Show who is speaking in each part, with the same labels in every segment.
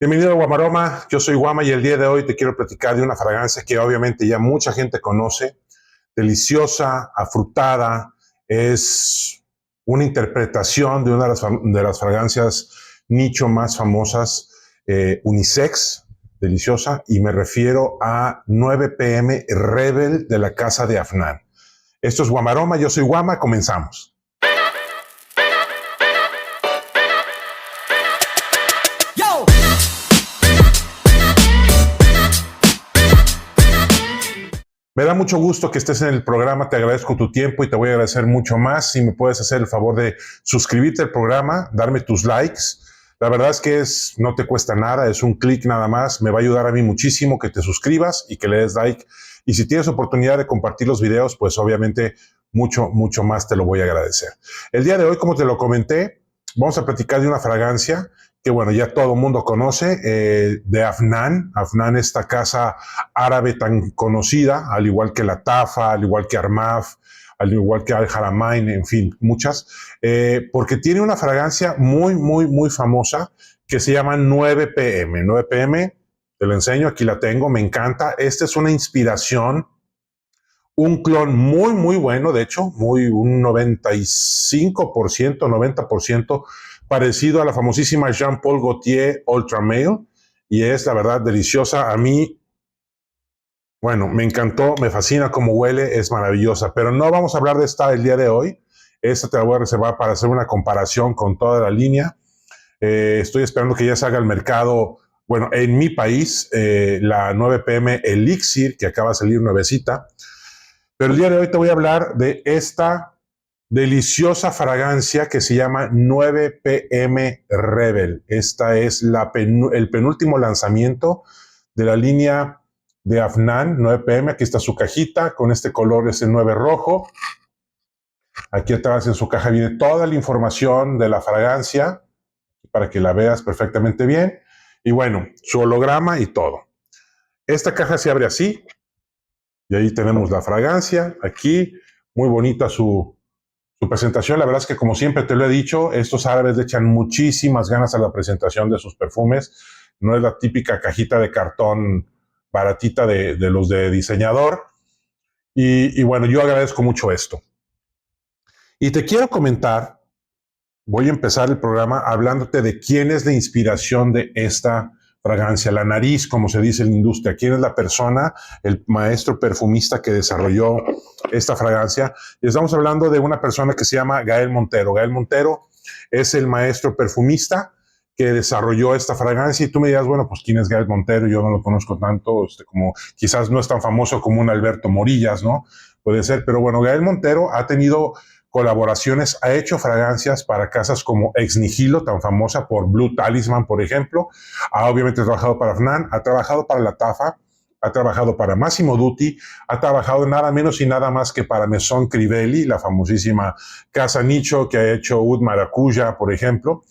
Speaker 1: Bienvenido a Guamaroma, yo soy Guama y el día de hoy te quiero platicar de una fragancia que obviamente ya mucha gente conoce, deliciosa, afrutada, es una interpretación de una de las fragancias nicho más famosas, unisex, deliciosa, y me refiero a 9PM Rebel de la casa de Afnan. Esto es Guamaroma, yo soy Guama, comenzamos. Me da mucho gusto que estés en el programa, te agradezco tu tiempo y te voy a agradecer mucho más si me puedes hacer el favor de suscribirte al programa, darme tus likes. La verdad es que no te cuesta nada, es un clic nada más, me va a ayudar a mí muchísimo que te suscribas y que le des like. Y si tienes oportunidad de compartir los videos, pues obviamente mucho más te lo voy a agradecer. El día de hoy, como te lo comenté, vamos a platicar de una fragancia que bueno, ya todo el mundo conoce, de Afnan. Afnan, esta casa árabe tan conocida, al igual que la Tafa, al igual que Armaf, al igual que Al Haramain, en fin, muchas, porque tiene una fragancia muy famosa que se llama 9PM. 9PM, te lo enseño, aquí la tengo, me encanta. Esta es una inspiración, un clon muy bueno, de hecho, un 95%, 90% parecido a la famosísima Jean Paul Gaultier Ultra Male, y es la verdad deliciosa. A mí, bueno, me encantó, me fascina cómo huele, es maravillosa, pero no vamos a hablar de esta el día de hoy. Esta te la voy a reservar para hacer una comparación con toda la línea. Estoy esperando que ya salga al mercado, bueno, en mi país, la 9PM Elixir, que acaba de salir nuevecita. Pero el día de hoy te voy a hablar de esta deliciosa fragancia que se llama 9PM Rebel. Esta es el penúltimo lanzamiento de la línea de Afnan 9PM. Aquí está su cajita con este color, ese 9 rojo. Aquí atrás en su caja viene toda la información de la fragancia para que la veas perfectamente bien. Y bueno, su holograma y todo. Esta caja se abre así. Y ahí tenemos la fragancia. Aquí, muy bonita su presentación. La verdad es que, como siempre te lo he dicho, estos árabes le echan muchísimas ganas a la presentación de sus perfumes. No es la típica cajita de cartón baratita de los de diseñador. Y bueno, yo agradezco mucho esto. Y te quiero comentar, voy a empezar el programa hablándote de quién es la inspiración de esta fragancia, la nariz, como se dice en la industria. ¿Quién es la persona, el maestro perfumista que desarrolló esta fragancia? Y estamos hablando de una persona que se llama Gael Montero. Gael Montero es el maestro perfumista que desarrolló esta fragancia. Y tú me dirás, bueno, pues ¿quién es Gael Montero? Yo no lo conozco tanto, como quizás no es tan famoso como un Alberto Morillas, ¿no? Puede ser, pero bueno, Gael Montero ha tenido colaboraciones, ha hecho fragancias para casas como Ex Nihilo, tan famosa por Blue Talisman, por ejemplo. Ha obviamente trabajado para Afnan, ha trabajado para la Tafa, ha trabajado para Massimo Dutti, ha trabajado nada menos y nada más que para Maison Crivelli, la famosísima casa nicho que ha hecho Oud Maracuja, por ejemplo.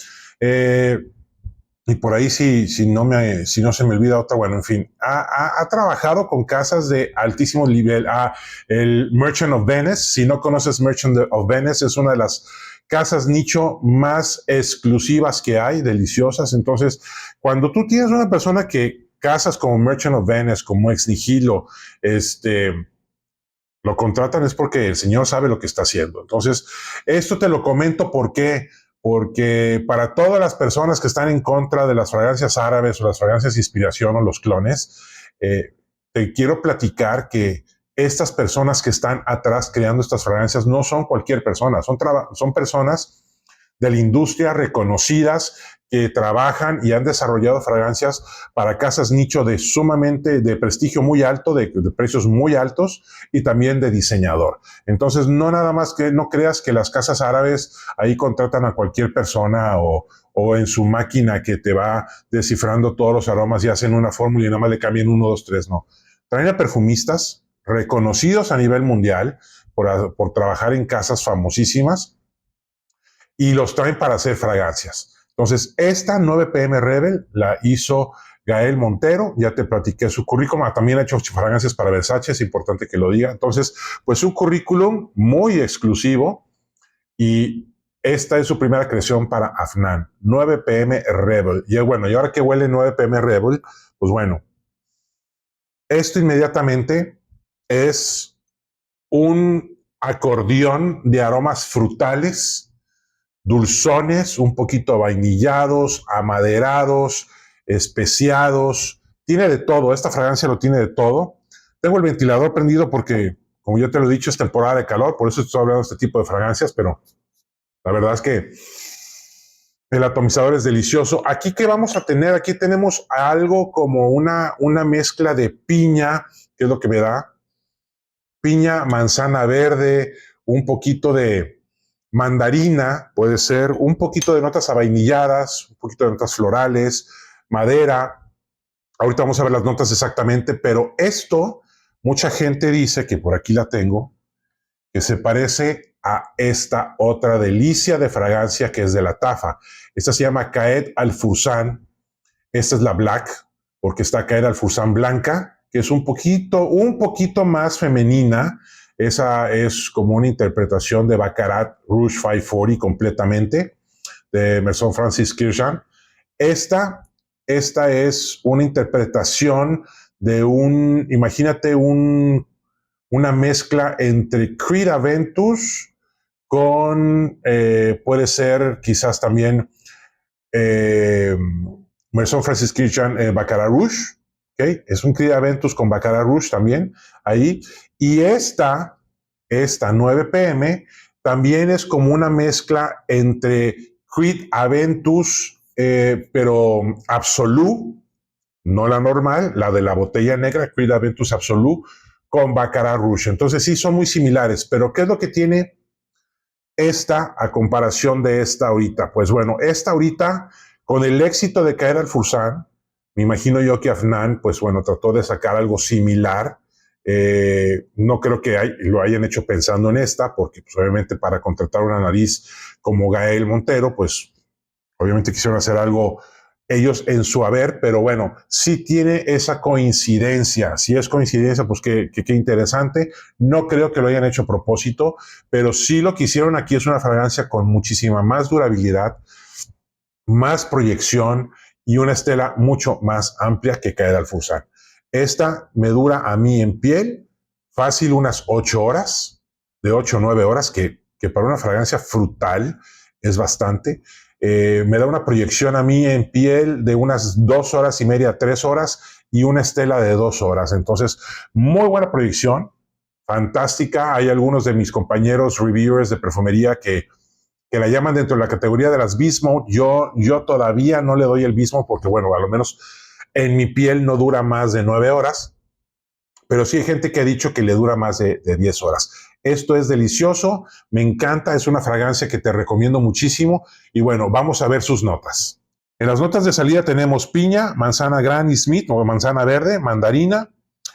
Speaker 1: Y por ahí, si no se me olvida otra, bueno, en fin, ha trabajado con casas de altísimo nivel. El Merchant of Venice, si no conoces Merchant of Venice, es una de las casas nicho más exclusivas que hay, deliciosas. Entonces, cuando tú tienes una persona que casas como Merchant of Venice, como Ex Nihilo, lo contratan es porque el señor sabe lo que está haciendo. Entonces, esto te lo comento porque para todas las personas que están en contra de las fragancias árabes o las fragancias de inspiración o los clones, te quiero platicar que estas personas que están atrás creando estas fragancias no son cualquier persona, son personas de la industria reconocidas que trabajan y han desarrollado fragancias para casas nicho de prestigio muy alto, de precios muy altos y también de diseñador. Entonces, no nada más que no creas que las casas árabes ahí contratan a cualquier persona o en su máquina que te va descifrando todos los aromas y hacen una fórmula y nada más le cambian 1, 2, 3, no. Traen a perfumistas reconocidos a nivel mundial por trabajar en casas famosísimas y los traen para hacer fragancias. Entonces, esta 9PM Rebel la hizo Gael Montero, ya te platiqué su currículum, también ha hecho fragancias para Versace, es importante que lo diga. Entonces, pues un currículum muy exclusivo y Esta es su primera creación para Afnan, 9 PM Rebel. Y bueno, y ahora que huele 9 PM Rebel, pues bueno, esto inmediatamente es un acordeón de aromas frutales, dulzones, un poquito vainillados, amaderados, especiados. Tiene de todo, esta fragancia lo tiene de todo. Tengo el ventilador prendido porque, como yo te lo he dicho, es temporada de calor, por eso estoy hablando de este tipo de fragancias, pero la verdad es que el atomizador es delicioso. Aquí, ¿qué vamos a tener? Aquí tenemos algo como una mezcla de piña, que es lo que me da. Piña, manzana verde, un poquito de mandarina, puede ser, un poquito de notas avainilladas, un poquito de notas florales, madera. Ahorita vamos a ver las notas exactamente, pero esto, mucha gente dice, que por aquí la tengo, que se parece a esta otra delicia de fragancia que es de la Tafa. Esta se llama Caed Al-Fursan. Esta es la Black, porque está Caed Al-Fursan blanca, que es un poquito más femenina. Esa es como una interpretación de Baccarat Rouge 540 completamente, de Maison Francis Kurkdjian. Esta es una interpretación de imagínate una mezcla entre Creed Aventus con, puede ser quizás también Maison Francis Kurkdjian Baccarat Rouge, ¿okay? Es un Creed Aventus con Baccarat Rouge también, ahí. Y esta 9 PM, también es como una mezcla entre Creed Aventus, pero Absolut, no la normal, la de la botella negra, Creed Aventus Absolut, con Baccarat Rouge. Entonces sí, son muy similares, pero ¿qué es lo que tiene esta a comparación de esta ahorita? Pues bueno, esta ahorita, con el éxito de Caed Al-Fursan, me imagino yo que Afnan, pues bueno, trató de sacar algo similar. No creo que lo hayan hecho pensando en esta, porque pues, obviamente para contratar una nariz como Gael Montero, pues obviamente quisieron hacer algo ellos en su haber, pero bueno, sí tiene esa coincidencia. Si es coincidencia, pues qué interesante. No creo que lo hayan hecho a propósito, pero sí lo que hicieron aquí es una fragancia con muchísima más durabilidad, más proyección y una estela mucho más amplia que Caed Al-Fursan. Esta me dura a mí en piel fácil unas 8 horas, de 8 o 9 horas, que para una fragancia frutal es bastante. Me da una proyección a mí en piel de unas 2 horas y media, 3 horas y una estela de 2 horas. Entonces, muy buena proyección, fantástica. Hay algunos de mis compañeros reviewers de perfumería que la llaman dentro de la categoría de las Beast Mode. Yo todavía no le doy el Beast Mode porque, bueno, a lo menos en mi piel no dura más de 9 horas, pero sí hay gente que ha dicho que le dura más de 10 horas. Esto es delicioso, me encanta, es una fragancia que te recomiendo muchísimo y bueno, vamos a ver sus notas. En las notas de salida tenemos piña, manzana Granny Smith o manzana verde, mandarina.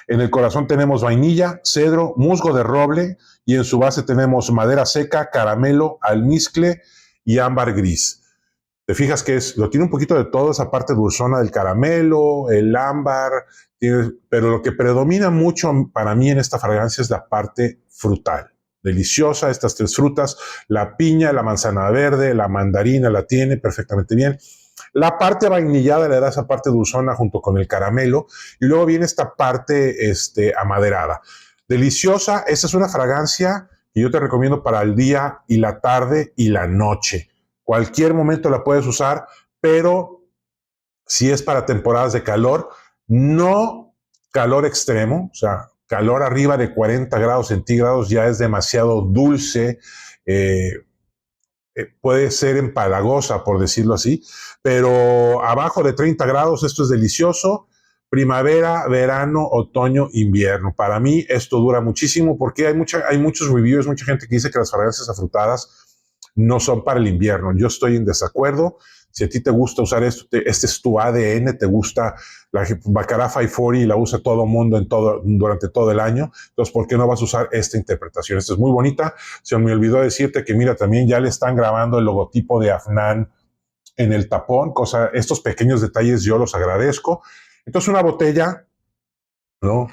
Speaker 1: En el corazón tenemos vainilla, cedro, musgo de roble y en su base tenemos madera seca, caramelo, almizcle y ámbar gris. Te fijas que lo tiene un poquito de todo, esa parte dulzona del caramelo, el ámbar, pero lo que predomina mucho para mí en esta fragancia es la parte frutal. Deliciosa, estas 3 frutas, la piña, la manzana verde, la mandarina la tiene perfectamente bien. La parte vainillada le da esa parte dulzona junto con el caramelo y luego viene esta parte amaderada. Deliciosa, esta es una fragancia que yo te recomiendo para el día y la tarde y la noche. Cualquier momento la puedes usar, pero si es para temporadas de calor, no calor extremo, o sea, calor arriba de 40 grados centígrados ya es demasiado dulce, puede ser empalagosa, por decirlo así, pero abajo de 30 grados esto es delicioso. Primavera, verano, otoño, invierno. Para mí esto dura muchísimo porque hay muchos reviews, mucha gente que dice que las fragancias afrutadas no son para el invierno. Yo estoy en desacuerdo. Si a ti te gusta usar esto, este es tu ADN, te gusta la Baccarat 540 y la usa todo el mundo durante todo el año, entonces ¿por qué no vas a usar esta interpretación? Esta es muy bonita. Se me olvidó decirte que mira, también ya le están grabando el logotipo de Afnan en el tapón, estos pequeños detalles yo los agradezco. Entonces una botella, ¿no?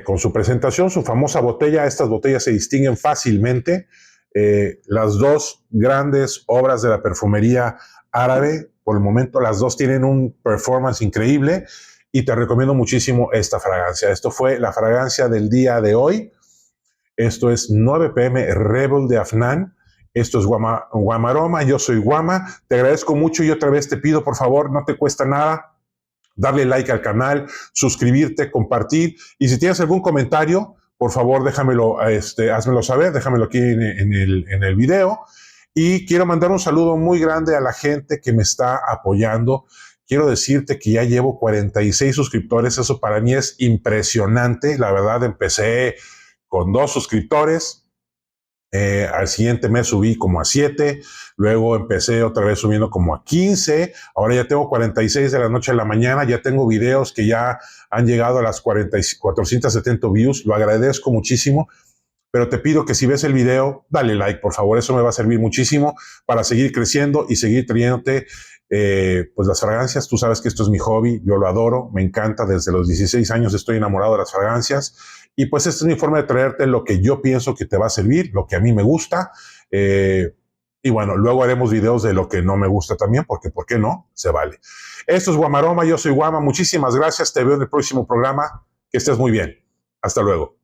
Speaker 1: Con su presentación, su famosa botella, estas botellas se distinguen fácilmente. las dos grandes obras de la perfumería árabe. Por el momento las dos tienen un performance increíble y te recomiendo muchísimo esta fragancia. Esto fue la fragancia del día de hoy. Esto es 9 PM Rebel de Afnan. Esto es Guamaroma. Yo soy Guama. Te agradezco mucho y otra vez te pido, por favor, no te cuesta nada darle like al canal, suscribirte, compartir. Y si tienes algún comentario, por favor, déjamelo, házmelo saber, déjamelo aquí en el video. Y quiero mandar un saludo muy grande a la gente que me está apoyando. Quiero decirte que ya llevo 46 suscriptores. Eso para mí es impresionante. La verdad, empecé con 2 suscriptores. Al siguiente mes subí como a 7, luego empecé otra vez subiendo como a 15, ahora ya tengo 46 de la noche a la mañana, ya tengo videos que ya han llegado a las 470 views, lo agradezco muchísimo, pero te pido que si ves el video, dale like, por favor, eso me va a servir muchísimo para seguir creciendo y seguir trayéndote pues las fragancias. Tú sabes que esto es mi hobby, yo lo adoro, me encanta, desde los 16 años estoy enamorado de las fragancias y pues este es mi forma de traerte lo que yo pienso que te va a servir, lo que a mí me gusta. Y bueno, luego haremos videos de lo que no me gusta también, porque ¿por qué no? Se vale. Esto es Guamaroma, yo soy Guama, muchísimas gracias, te veo en el próximo programa, que estés muy bien. Hasta luego.